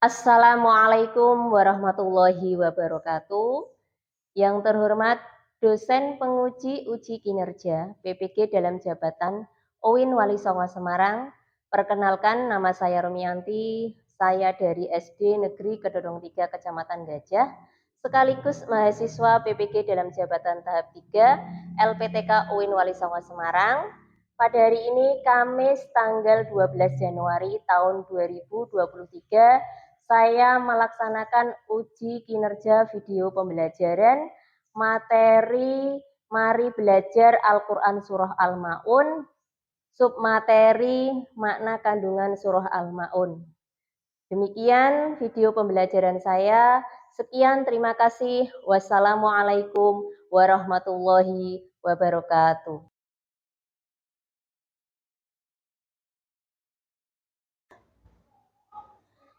Assalamualaikum warahmatullahi wabarakatuh. Yang terhormat dosen penguji uji kinerja PPG dalam jabatan UIN Wali Songo Semarang. Perkenalkan, nama saya Rumianti. Saya dari SD Negeri Kedorong 3 Kecamatan Gajah, sekaligus mahasiswa PPG dalam jabatan tahap 3 LPTK UIN Wali Songo Semarang. Pada hari ini Kamis tanggal 12 Januari tahun 2023, saya melaksanakan uji kinerja video pembelajaran materi Mari Belajar Al-Quran Surah Al-Ma'un, submateri makna kandungan Surah Al-Ma'un. Demikian video pembelajaran saya. Sekian, terima kasih. Wassalamualaikum warahmatullahi wabarakatuh.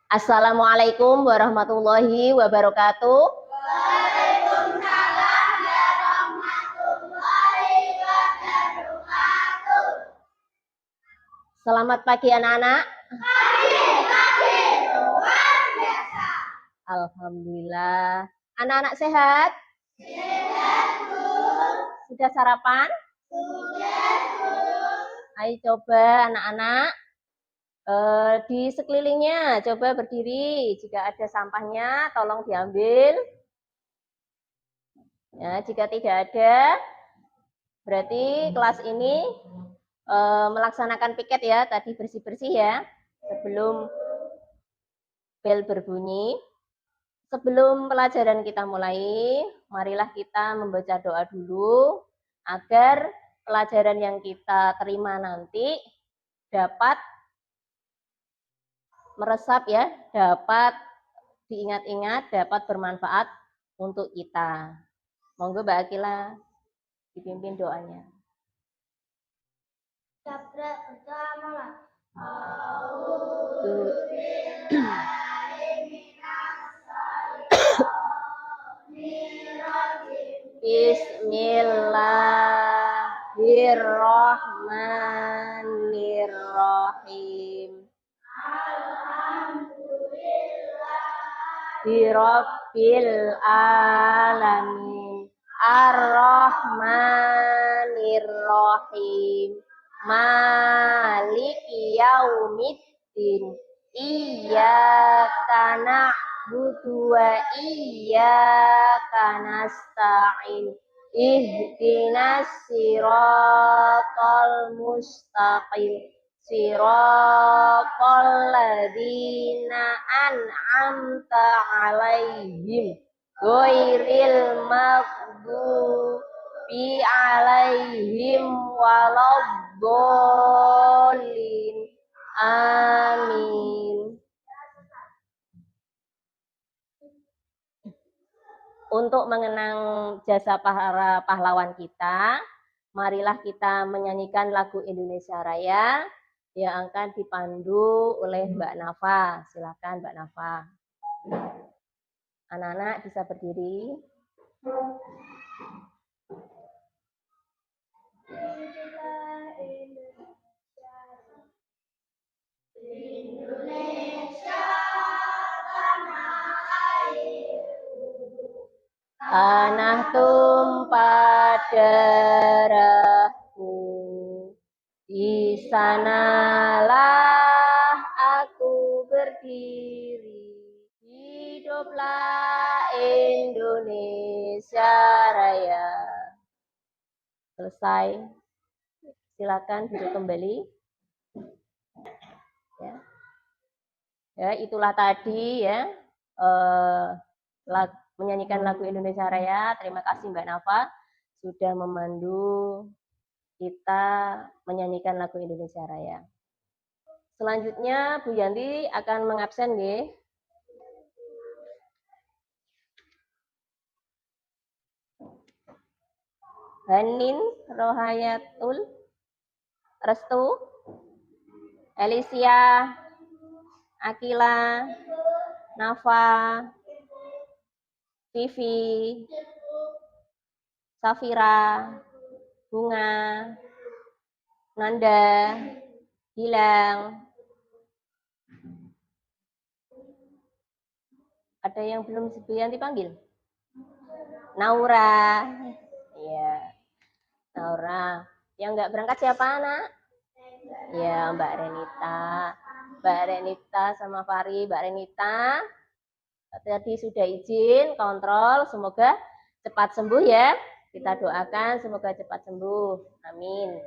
Assalamualaikum warahmatullahi wabarakatuh. Waalaikumsalam warahmatullahi wabarakatuh. Selamat pagi anak-anak. Pagi, luar biasa. Alhamdulillah. Anak-anak sehat? Sehat, Bu. Sudah sarapan? Sudah, Bu. Ayo coba anak-anak. Di sekelilingnya coba berdiri, jika ada sampahnya tolong diambil. Ya, jika tidak ada, berarti kelas ini melaksanakan piket ya, tadi bersih-bersih ya, sebelum bel berbunyi. Sebelum pelajaran kita mulai, marilah kita membaca doa dulu, agar pelajaran yang kita terima nanti dapat meresap ya, dapat diingat-ingat, dapat bermanfaat untuk kita. Monggo Mbak Akila dipimpin doanya. Sabda pertama. Bismillahirrahmanirrahim. Birabbil alamin ar-rahmanir-rahim maliki yaumiddin iyyaka na'budu wa iyyaka nasta'in ihdinas siratal mustaqim siratal ladzina an'amta 'alaihim ghairil maghdubi 'alaihim waladdallin. Amin. Untuk mengenang jasa para pahlawan kita, marilah kita menyanyikan lagu Indonesia Raya yang akan dipandu oleh Mbak Nafa. Silakan Mbak Nafa. Anak-anak bisa berdiri. Indonesia tanah airku, tanah tumpah darahku, di sanalah aku berdiri. Hiduplah Indonesia Raya. Selesai. Silakan duduk kembali. Ya, itulah tadi ya menyanyikan lagu Indonesia Raya. Terima kasih Mbak Nafa sudah memandu kita menyanyikan lagu Indonesia Raya. Selanjutnya Bu Yanti akan mengabsen nggih. Hanin Rohayatul Restu, Elisia, Akila, Nafa, Vivi, Safira, Bunga, Nanda, Gilang, Ada yang belum Bu Yanti panggil? Naura. Iya, Naura. Yang nggak berangkat siapa, Nak? Ya, Mbak Renita. Mbak Renita sama Fari. Mbak Renita tadi sudah izin kontrol, semoga cepat sembuh ya. Kita doakan semoga cepat sembuh. Amin.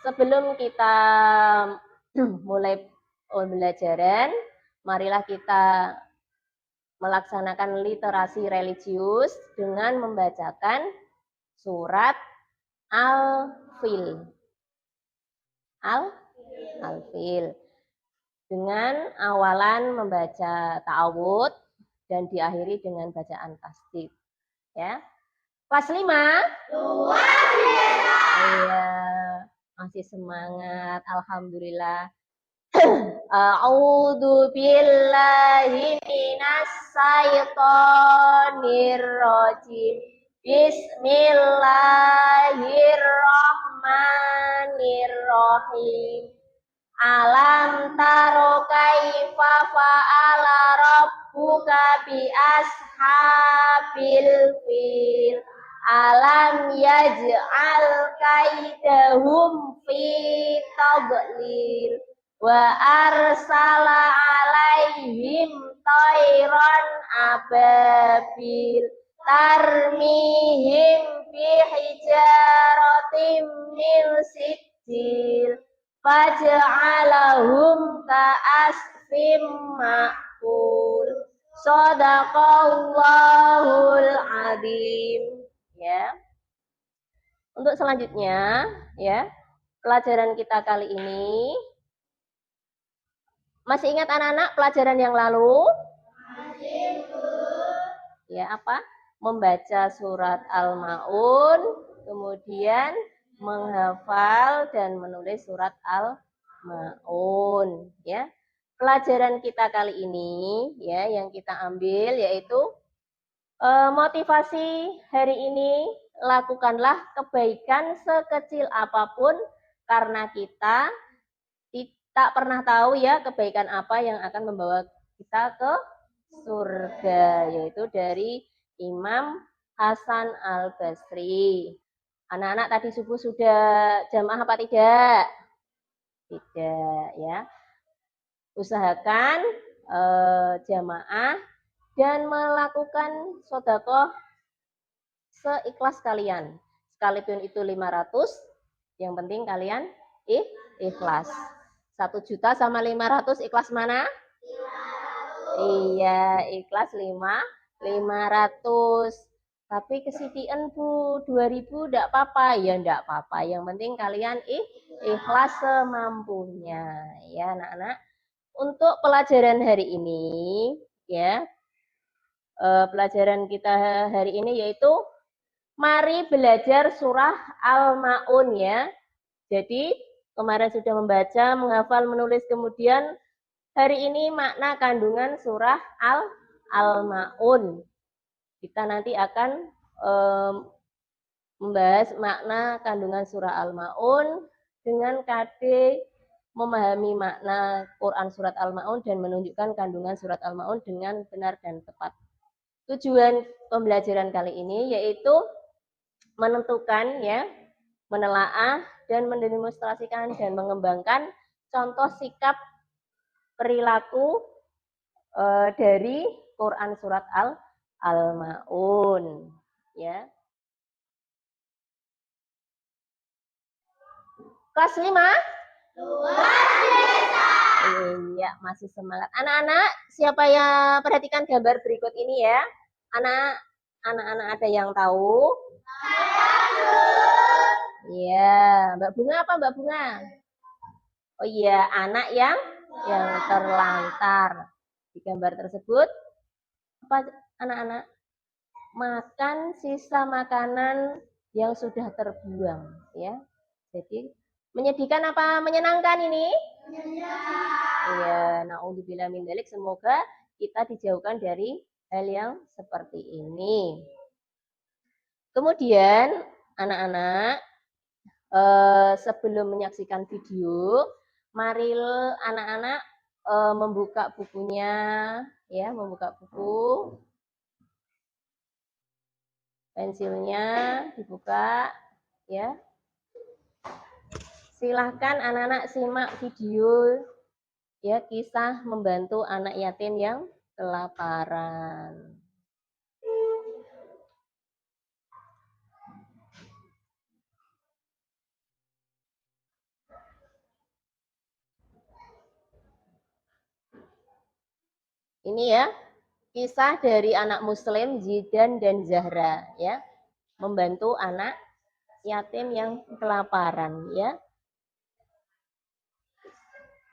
Sebelum kita mulai pembelajaran, marilah kita melaksanakan literasi religius dengan membacakan surat Al-Fil. Al-Fil. Dengan awalan membaca ta'awud dan diakhiri dengan bacaan tasdid. Ya. Kelas 5? Luar biasa. Iya, masih semangat. Alhamdulillah. A'udzu billahi minas syaitonir rajim. Bismillahirrahmanirrahim. Alam taro kaifa fa'ala rabbuka bi ashabil fil. Alam yaj'al kaidahum fi tadlil. Wa arsala alaihim tayran ababil. Tarmihim bi hijaratim min sijil. Faj'alahum ka'asfim ma'kul. Shadaqallahul adzim. Ya. Untuk selanjutnya, ya, pelajaran kita kali ini. Masih ingat anak-anak pelajaran yang lalu? Masih, Bu. Ya, apa? Membaca surat Al-Maun, kemudian menghafal dan menulis surat Al-Maun, ya. Pelajaran kita kali ini ya yang kita ambil yaitu motivasi hari ini, lakukanlah kebaikan sekecil apapun karena kita tak pernah tahu ya kebaikan apa yang akan membawa kita ke surga, yaitu dari Imam Hasan Al-Basri. Anak-anak tadi subuh sudah jamaah apa tidak? Tidak ya. Usahakan jamaah dan melakukan sedekah seikhlas kalian. Sekalipun itu 500, yang penting kalian ikhlas. 1 juta sama 500 ikhlas mana? 500. Iya, ikhlas 500. Tapi kesitian Bu, 2000 enggak apa-apa. Ya enggak apa-apa. Yang penting kalian ikhlas semampunya. Ya, anak-anak. Untuk pelajaran hari ini, ya. Pelajaran kita hari ini yaitu mari belajar surah Al-Maun ya. Jadi, kemarin sudah membaca, menghafal, menulis, kemudian hari ini makna kandungan surah Al-Maun. Kita nanti akan membahas makna kandungan surah Al-Maun dengan KD memahami makna Quran surat Al-Maun dan menunjukkan kandungan surat Al-Maun dengan benar dan tepat. Tujuan pembelajaran kali ini yaitu menentukan ya, menelaah dan mendemonstrasikan dan mengembangkan contoh sikap perilaku dari Quran surat Al-Maun ya. Kelas 5? Luar biasa. Iya, masih semangat. Anak-anak, siapa yang perhatikan gambar berikut ini ya? Anak-anak ada yang tahu? Iya, Mbak Bunga apa Mbak Bunga? Oh iya, anak yang terlantar. Di gambar tersebut apa anak-anak? Makan sisa makanan yang sudah terbuang ya. Jadi menyedihkan apa menyenangkan ini? Menyenangkan. Iya, naudzubillah min dzalik, semoga kita dijauhkan dari hal yang seperti ini. Kemudian anak-anak sebelum menyaksikan video, Mari anak-anak membuka bukunya, ya, membuka buku, pensilnya dibuka, ya. Silahkan anak-anak simak video, ya, kisah membantu anak yatim yang kelaparan. Ini ya, kisah dari anak muslim Zidan dan Zahra, ya, membantu anak yatim yang kelaparan, ya.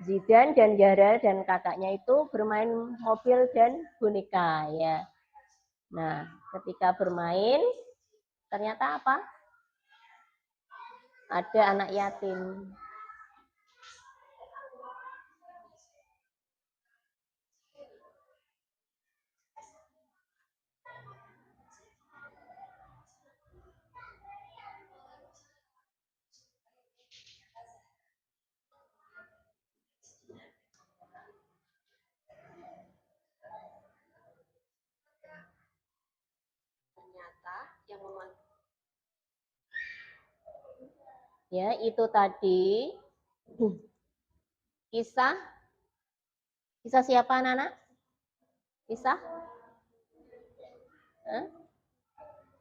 Zidan dan Zahra dan kakaknya itu bermain mobil dan boneka, ya. Nah, ketika bermain ternyata apa? Ada anak yatim. Ya, itu tadi kisah siapa anak-anak? Kisah?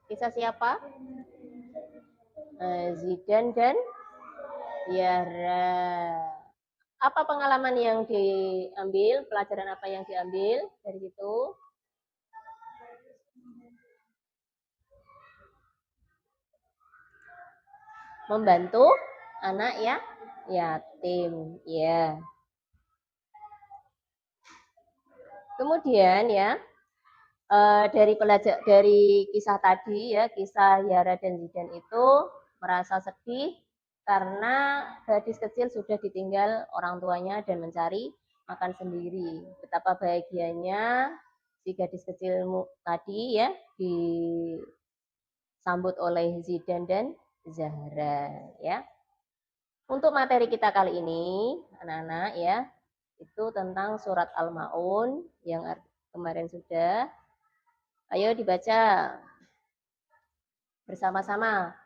Kisah siapa? Zidan dan Yara. Apa pengalaman yang diambil? Pelajaran apa yang diambil dari situ? Membantu anak ya yatim, ya. Kemudian ya, dari kisah tadi ya, kisah Yara dan Zidan itu merasa sedih karena gadis kecil sudah ditinggal orang tuanya dan mencari makan sendiri. Betapa bahagianya si gadis kecil tadi ya disambut oleh Zidan dan Zahra, ya. Untuk materi kita kali ini, anak-anak ya, itu tentang surat Al-Maun yang kemarin sudah. Ayo dibaca bersama-sama.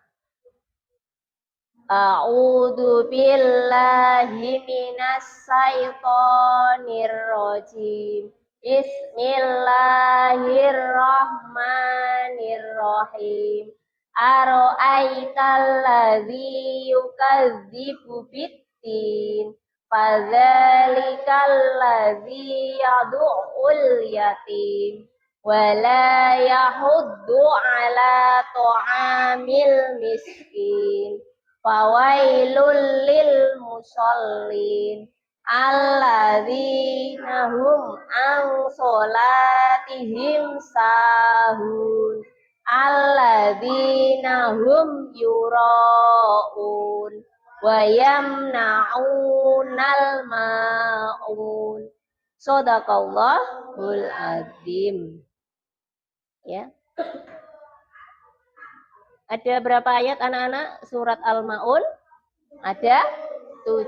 A'udzu billahi minas syaitonir rajim. Bismillahirrahmanirrahim. Ara'aital ladzi yukadzibu biddin. Fadzalikal ladzi yad'ul yatim. Wala yahuddu ala ta'amil miskin. Fawailul lil musallin alladzina hum an sholatihim sahun alladzina hum yura'un wa yamna'unal ma'un. Shadaqallahul azim. Ya. Ada berapa ayat anak-anak surat Al-Maun? Ada 7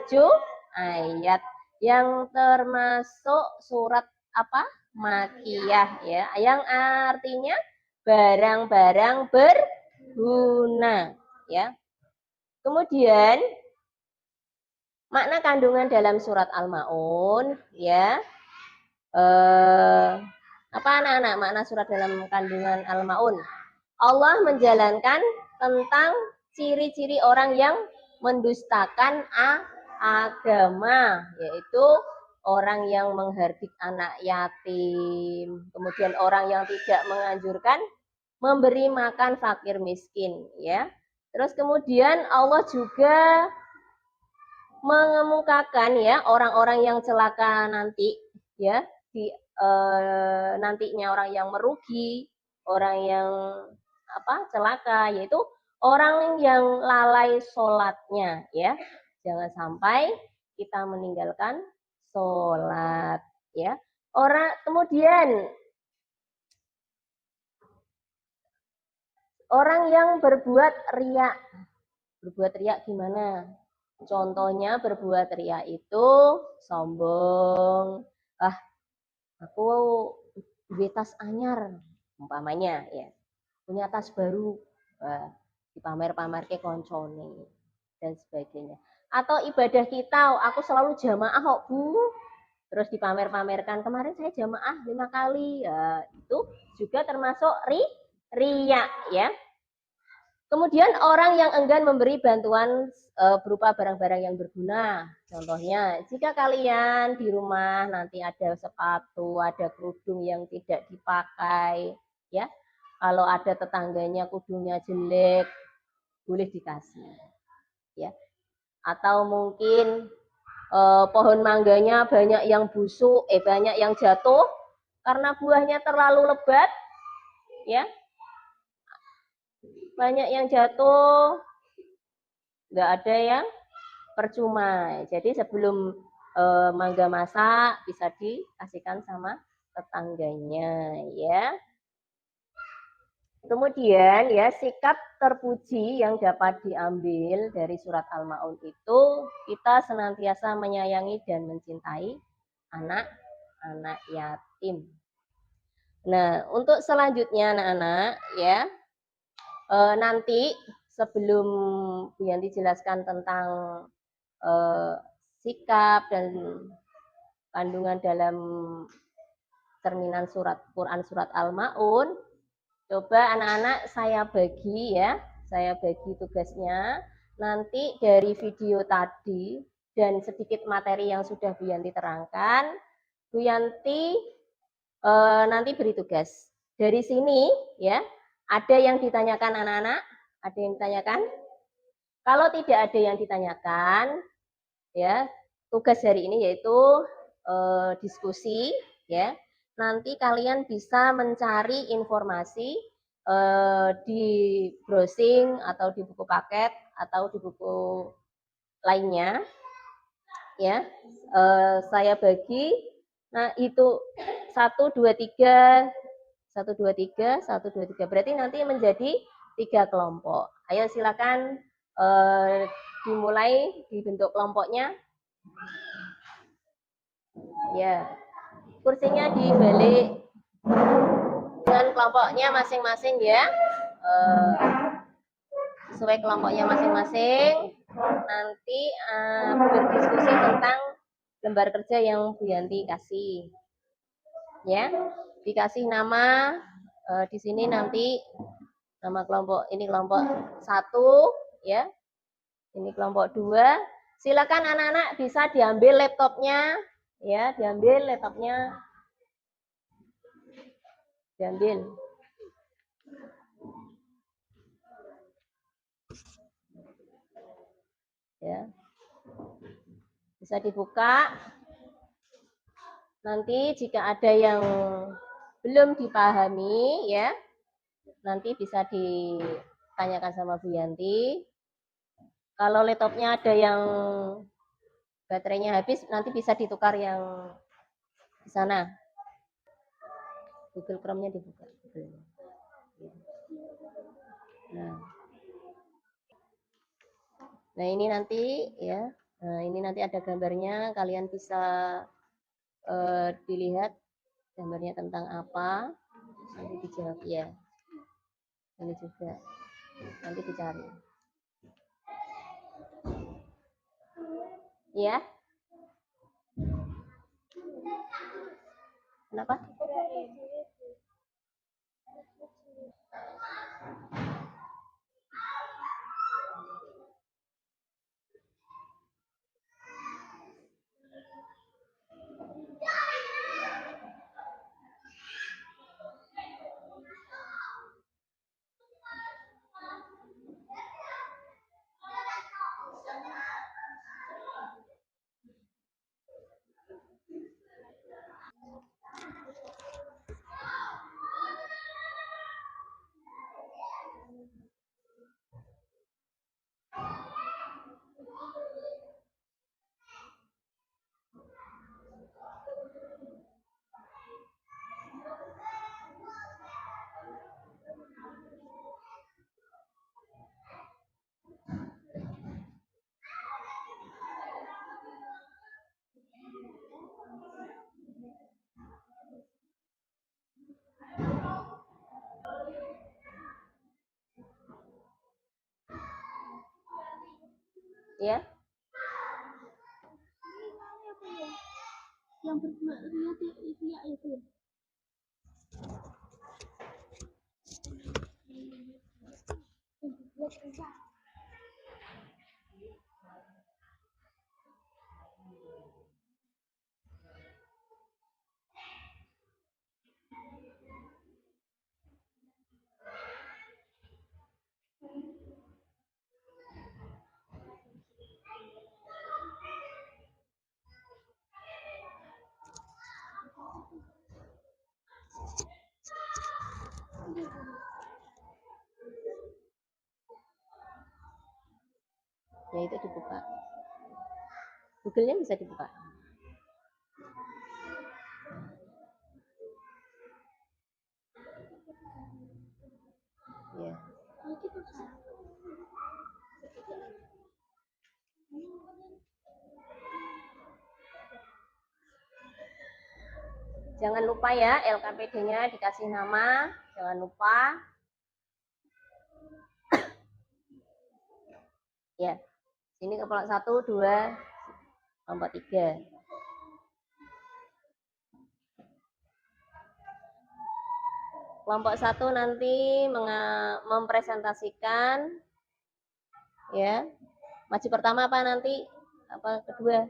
ayat yang termasuk surat apa? Makiyah ya, yang artinya barang-barang berguna ya. Kemudian makna kandungan dalam surat Al-Maun ya. Apa anak-anak makna surat dalam kandungan Al-Maun? Allah menjalankan tentang ciri-ciri orang yang mendustakan agama, yaitu orang yang menghardik anak yatim, kemudian orang yang tidak menganjurkan memberi makan fakir miskin, ya. Terus kemudian Allah juga mengemukakan ya orang-orang yang celaka nanti, ya, di nantinya orang yang merugi, orang yang celaka, yaitu orang yang lalai sholatnya ya. Jangan sampai kita meninggalkan sholat ya. Kemudian orang yang berbuat riak gimana? Contohnya berbuat ria itu sombong. Ah, aku duwe tas anyar umpamanya ya. Punya tas baru. Wah, dipamer-pamer ke koncone dan sebagainya. Atau ibadah kita, aku selalu jamaah kok Bu. Terus dipamer-pamerkan, kemarin saya jamaah 5 kali. Ya, itu juga termasuk ria ya. Kemudian orang yang enggan memberi bantuan berupa barang-barang yang berguna. Contohnya, jika kalian di rumah nanti ada sepatu, ada kerudung yang tidak dipakai, ya. Kalau ada tetangganya kudungnya jelek, boleh dikasih, ya. Atau mungkin pohon mangganya banyak yang busuk, banyak yang jatuh karena buahnya terlalu lebat, ya. Banyak yang jatuh, nggak ada yang percuma. Jadi sebelum mangga masak bisa dikasihkan sama tetangganya ya. Kemudian ya sikap terpuji yang dapat diambil dari surat Al-Maun itu kita senantiasa menyayangi dan mencintai anak-anak yatim. Nah, untuk selanjutnya anak-anak ya nanti sebelum Bu Yanti jelaskan tentang sikap dan kandungan dalam cerminan surat Quran surat Al-Maun, coba anak-anak saya bagi ya, saya bagi tugasnya nanti dari video tadi dan sedikit materi yang sudah Bu Yanti terangkan, Bu Yanti nanti beri tugas. Dari sini ya, ada yang ditanyakan anak-anak? Ada yang ditanyakan? Kalau tidak ada yang ditanyakan, ya tugas hari ini yaitu diskusi ya. Nanti kalian bisa mencari informasi di browsing atau di buku paket atau di buku lainnya ya. Saya bagi, nah itu 1, 2, 3 1, 2, 3 berarti nanti menjadi 3 kelompok. Ayo silakan dimulai dibentuk kelompoknya. Ya, kursinya dibalik dengan kelompoknya masing-masing ya. Sesuai kelompoknya masing-masing. Nanti berdiskusi tentang lembar kerja yang Bu Yanti kasih. Ya, dikasih nama di sini nanti nama kelompok ini kelompok 1 ya. Ini kelompok 2. Silakan anak-anak bisa diambil laptopnya ya, diambil laptopnya. Diambil. Ya. Bisa dibuka. Nanti jika ada yang belum dipahami ya, nanti bisa ditanyakan sama Bu Yanti. Kalau laptopnya ada yang baterainya habis, nanti bisa ditukar yang di sana. Google Chrome-nya dibuka. Nah ini nanti ya, ini nanti ada gambarnya, kalian bisa dilihat gambarnya tentang apa, nanti dijawab ya. Ini juga nanti dicari. Ya. Kenapa? Ya. Yang berdua lihat ya itu. Ya itu dibuka. Google-nya bisa dibuka. Ya. Jangan lupa ya LKPD-nya dikasih nama, jangan lupa. Ya. Sini kelompok 1, 2, kelompok 3. Kelompok 1 nanti mempresentasikan, ya. Maju pertama apa nanti? Apa kedua?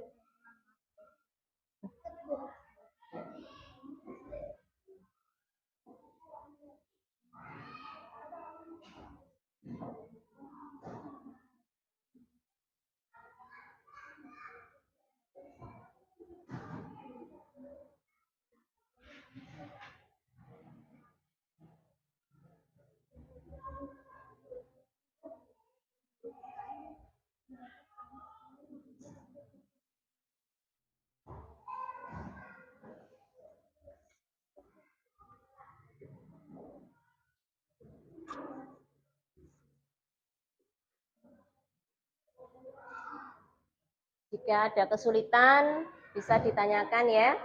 Jika ada kesulitan, bisa ditanyakan ya.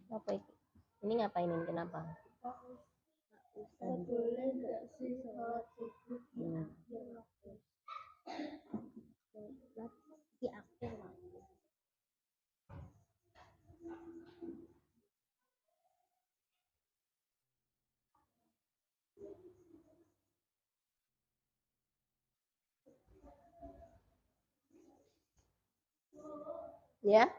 Apa itu? Ini ngapain ini? Kenapa? Boleh nggak sih sholat subuh di akhir waktu? Ya.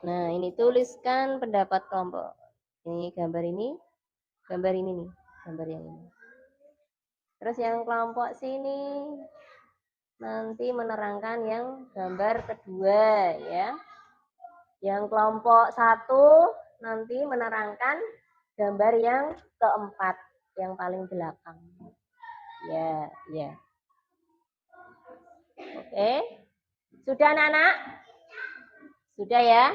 Nah, ini tuliskan pendapat kelompok. Ini gambar ini nih, gambar yang ini. Terus yang kelompok sini nanti menerangkan yang gambar kedua ya. Yang kelompok 1 nanti menerangkan gambar yang keempat, yang paling belakang. Ya, ya. Oke. Sudah anak-anak? Sudah ya?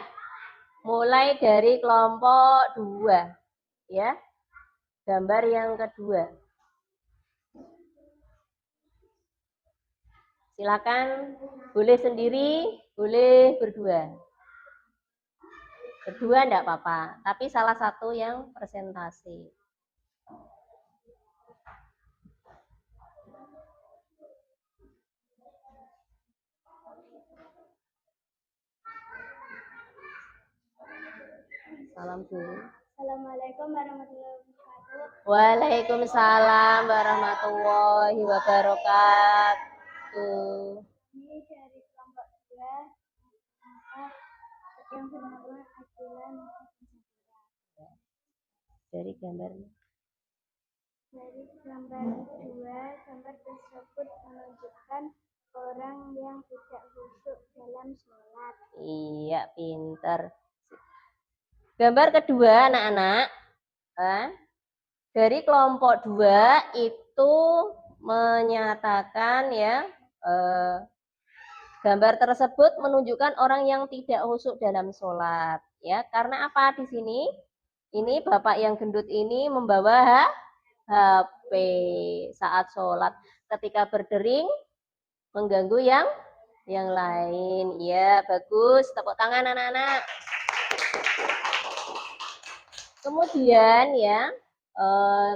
Mulai dari kelompok 2 ya. Gambar yang kedua. Silakan, boleh sendiri, boleh berdua. Berdua enggak apa-apa, tapi salah satu yang presentasi. Salam dulu. Assalamualaikum warahmatullahi wabarakatuh. Waalaikumsalam warahmatullahi wabarakatuh. Ini dari kelompok 2. yang pertama adalah Dari gambarnya. dari gambar kedua, gambar tersebut menunjukkan orang yang tidak khusyuk dalam sholat. Iya, pinter. Gambar kedua, anak-anak. Dari kelompok 2 itu menyatakan ya, gambar tersebut menunjukkan orang yang tidak khusyuk dalam sholat. Ya, karena apa di sini? Ini bapak yang gendut ini membawa HP saat sholat. Ketika berdering mengganggu yang lain. Ya, bagus. Tepuk tangan anak-anak. Kemudian ya,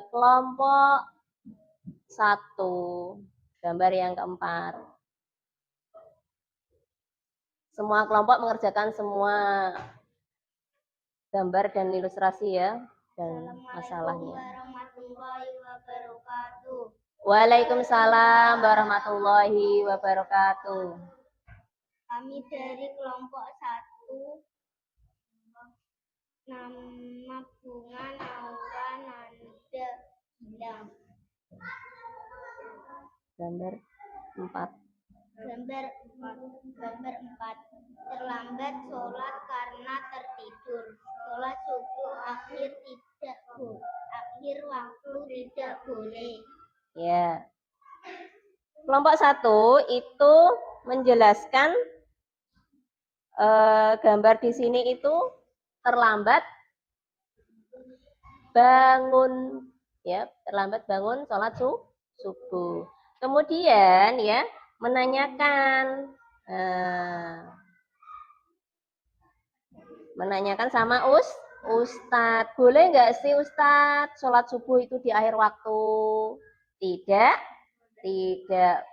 kelompok 1, gambar yang keempat. Semua kelompok mengerjakan semua gambar dan ilustrasi ya, dan masalahnya. Warahmatullahi wabarakatuh. Waalaikumsalam warahmatullahi wabarakatuh. Kami dari kelompok 1, nama bunga Naura Nanda Gilang. Gambar 4. Gambar 4. Terlambat sholat karena tertidur. Sholat subuh akhir waktu tidak boleh. Ya. Kelompok 1 itu menjelaskan gambar di sini itu terlambat bangun ya, terlambat bangun sholat subuh. Kemudian ya, menanyakan sama Ustadz, boleh nggak sih Ustadz sholat subuh itu di akhir waktu? Tidak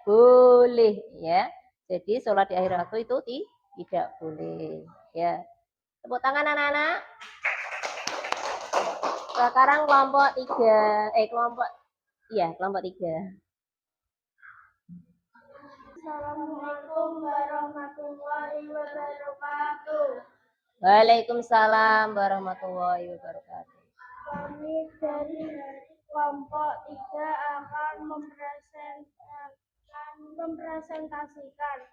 boleh ya. Jadi sholat di akhir waktu itu tidak boleh ya. Tepuk tangan anak-anak. Sekarang kelompok 3. Assalamualaikum warahmatullahi wabarakatuh. Waalaikumsalam warahmatullahi wabarakatuh. Kami dari kelompok 3 akan mempresentasikan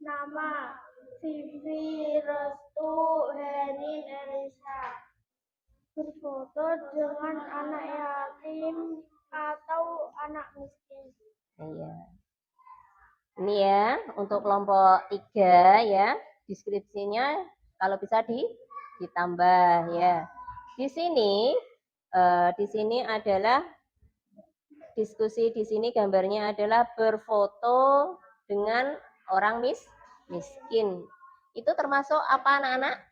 nama Vivi Restu Henin Elisa. Berfoto dengan anak yatim atau anak miskin. Iya. Ini ya, untuk kelompok 3 ya, deskripsinya kalau bisa ditambah ya. Di sini adalah diskusi, di sini gambarnya adalah berfoto dengan orang miskin. Itu termasuk apa anak-anak?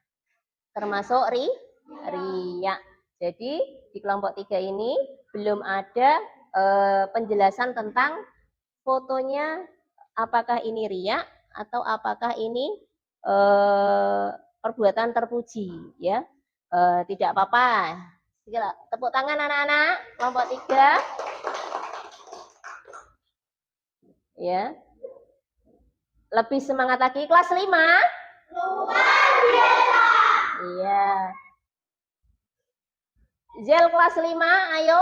Termasuk riya. Jadi di kelompok 3 ini belum ada penjelasan tentang fotonya, apakah ini riya atau apakah ini perbuatan terpuji ya. Tidak apa-apa. Tepuk tangan anak-anak kelompok 3. Ya. Lebih semangat lagi kelas 5. Luar biasa. Iya. Zel kelas 5, ayo.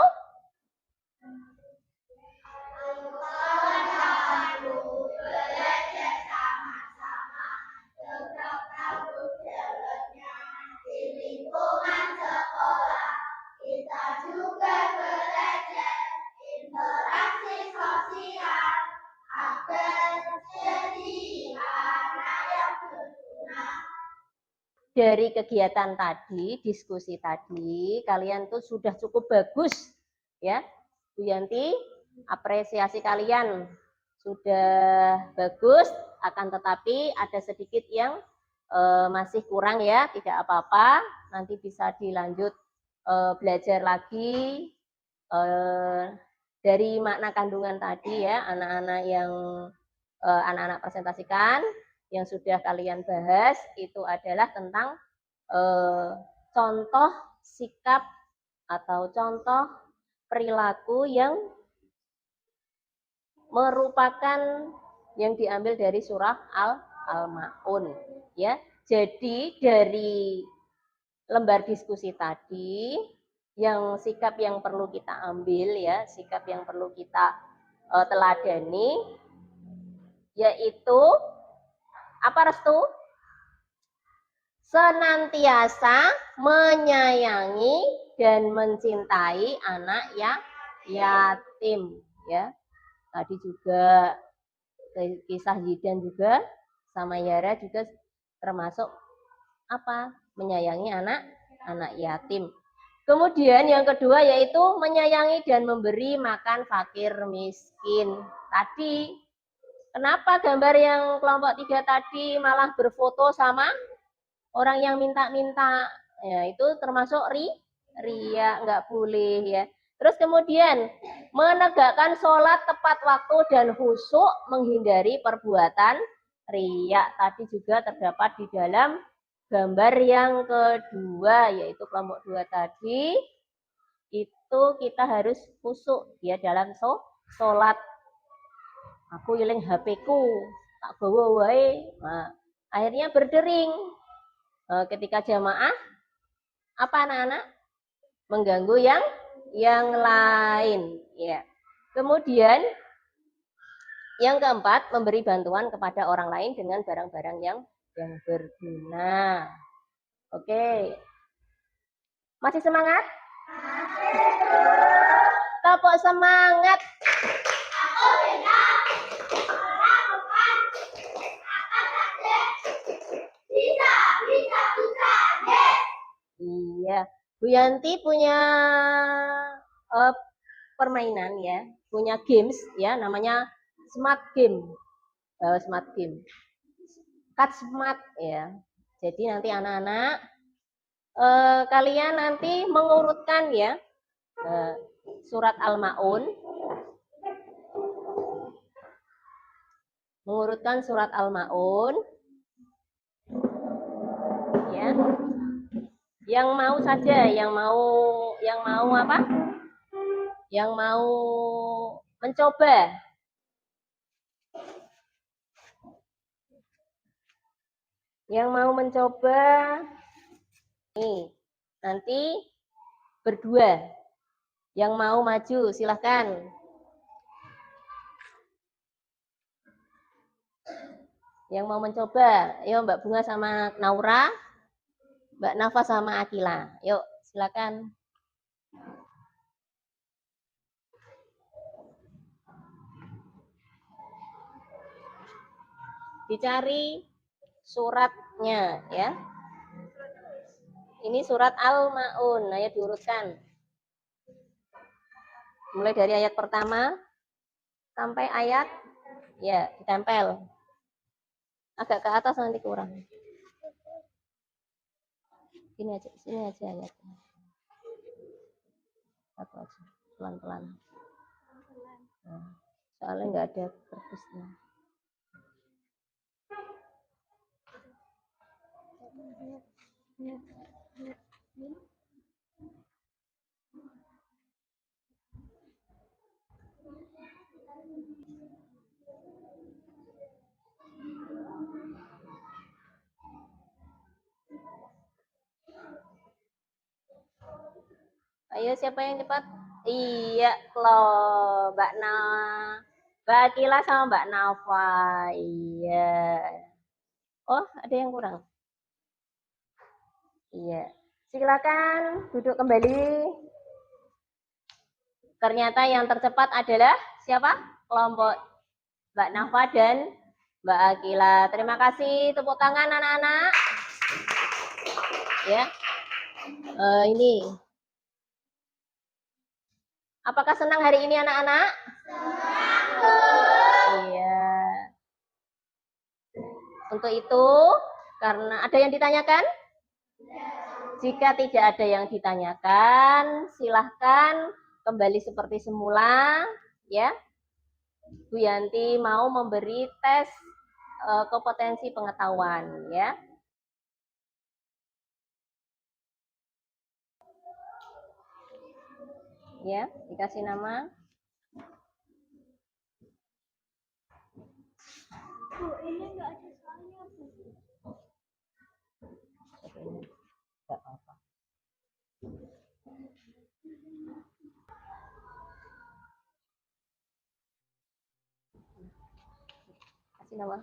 Dari kegiatan tadi, diskusi tadi, kalian tuh sudah cukup bagus ya. Bu Yanti, apresiasi kalian sudah bagus, akan tetapi ada sedikit yang masih kurang ya, tidak apa-apa, nanti bisa dilanjut belajar lagi dari makna kandungan tadi ya, anak-anak yang anak-anak presentasikan. Yang sudah kalian bahas itu adalah tentang contoh sikap atau contoh perilaku yang merupakan yang diambil dari surah Al-Maun ya. Jadi dari lembar diskusi tadi, yang sikap yang perlu kita ambil ya, sikap yang perlu kita teladani, yaitu apa Restu? Senantiasa menyayangi dan mencintai anak yatim ya. Tadi juga kisah Zidan juga sama Yara juga termasuk apa? Menyayangi anak yatim. Kemudian yang kedua yaitu menyayangi dan memberi makan fakir miskin. Tadi kenapa gambar yang kelompok 3 tadi malah berfoto sama orang yang minta-minta? Ya, itu termasuk ria, nggak boleh ya. Terus kemudian menegakkan sholat tepat waktu dan khusyuk, menghindari perbuatan ria. Tadi juga terdapat di dalam gambar yang kedua, yaitu kelompok 2 tadi. Itu kita harus khusyuk ya dalam sholat. Aku iling HP-ku, tak bawa wae. Nah, akhirnya berdering. Ketika jamaah, apa anak-anak? Mengganggu yang lain. Ya. Kemudian yang keempat, memberi bantuan kepada orang lain dengan barang-barang yang berguna. Oke. Masih semangat? Tepuk semangat. Iya, Bu Yanti punya permainan ya, punya games ya, namanya smart game, smart game, cut smart ya. Jadi nanti anak-anak kalian nanti mengurutkan ya surat Al-Maun, mengurutkan surat Al-Maun, ya. Yang mau saja, yang mau apa? Yang mau mencoba. Yang mau mencoba, nih, nanti berdua. Yang mau maju, silahkan. Yang mau mencoba, ayo Mbak Bunga sama Naura, Mbak Nafa sama Akila. Yuk, silakan. Dicari suratnya ya. Ini surat Al-Maun, ayo diurutkan. Mulai dari ayat pertama sampai ayat ya ditempel. Agak ke atas nanti kurang. Sini aja ayatnya. Satu aja, pelan-pelan. Nah, soalnya nggak ada kertasnya. Ayo siapa yang cepat? Iya, loh, Mbak Akila sama Mbak Nafa. Iya. Oh, ada yang kurang? Iya. Silakan duduk kembali. Ternyata yang tercepat adalah siapa? Kelompok Mbak Nafa dan Mbak Akila. Terima kasih, tepuk tangan anak-anak. Ya. Ini. Apakah senang hari ini anak-anak? Iya. Untuk itu, karena ada yang ditanyakan? Jika tidak ada yang ditanyakan, silahkan kembali seperti semula, ya. Bu Yanti mau memberi tes kompetensi pengetahuan, ya. Ya, dikasih nama. Bu, ini enggak ada soalnya, Bu. Kasih nama.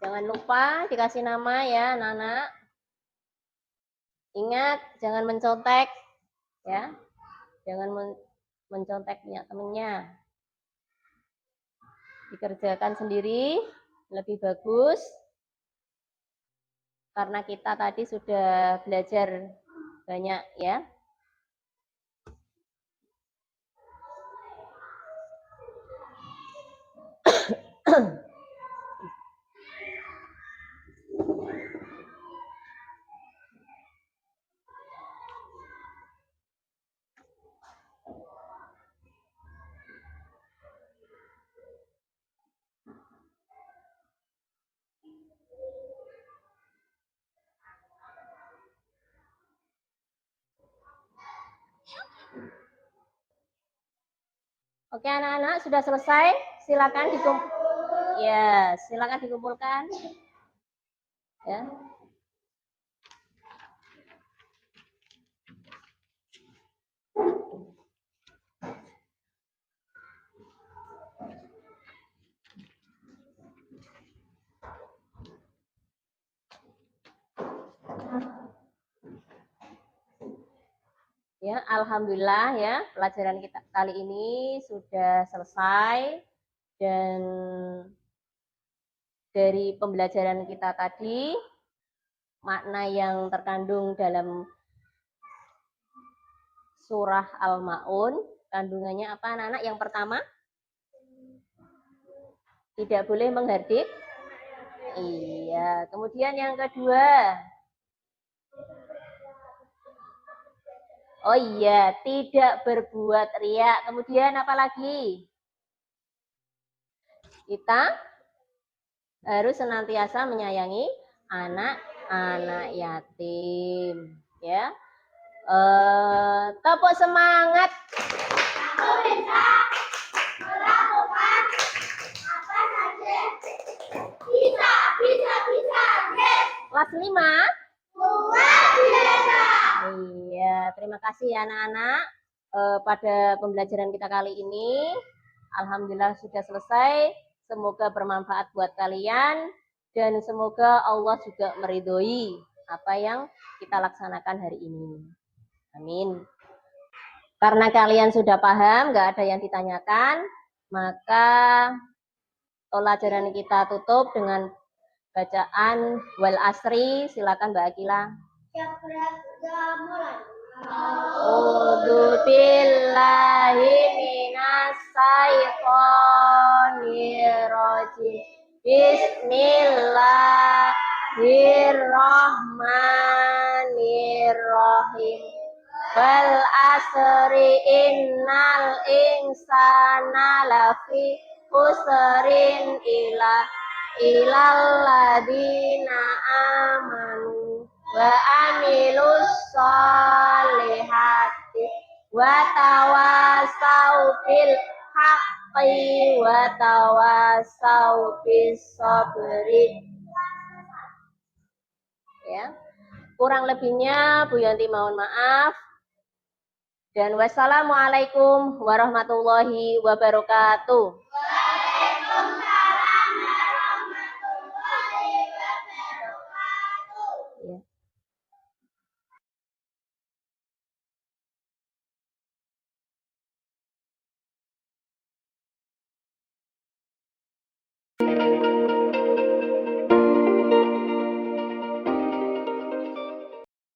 Jangan lupa dikasih nama ya, anak-anak. Ingat, jangan mencontek, ya. Jangan mencontek punya temennya. Dikerjakan sendiri, lebih bagus. Karena kita tadi sudah belajar banyak, ya. Oke anak-anak sudah selesai, silakan dikumpulkan. Ya. Ya, alhamdulillah ya, pelajaran kita kali ini sudah selesai dan dari pembelajaran kita tadi makna yang terkandung dalam surah Al-Maun, kandungannya apa anak-anak? Yang pertama, tidak boleh menghardik. Iya, kemudian yang kedua, oh iya, tidak berbuat riya. Kemudian apa lagi? Kita harus senantiasa menyayangi anak-anak yatim, ya. Tepuk semangat. Aku bisa melakukan apa saja. Bisa. Yes. Kelas 5. Luar biasa. Iya, terima kasih ya anak-anak. Pada pembelajaran kita kali ini, alhamdulillah sudah selesai. Semoga bermanfaat buat kalian dan semoga Allah juga meridhoi apa yang kita laksanakan hari ini. Amin. Karena kalian sudah paham, nggak ada yang ditanyakan, maka pelajaran kita tutup dengan bacaan wal asri. Silakan Mbak Akila. A'udzu billahi minas syaitonir rajim. Bismillahirrahmanirrahim. Wal asri innal insana lafi khusrin ilal ladina amanu wa amilus solihati wa tawasau bil haqqi wa tawasau bis sabri. Ya. Kurang lebihnya Bu Yanti mohon maaf. Dan wassalamualaikum warahmatullahi wabarakatuh.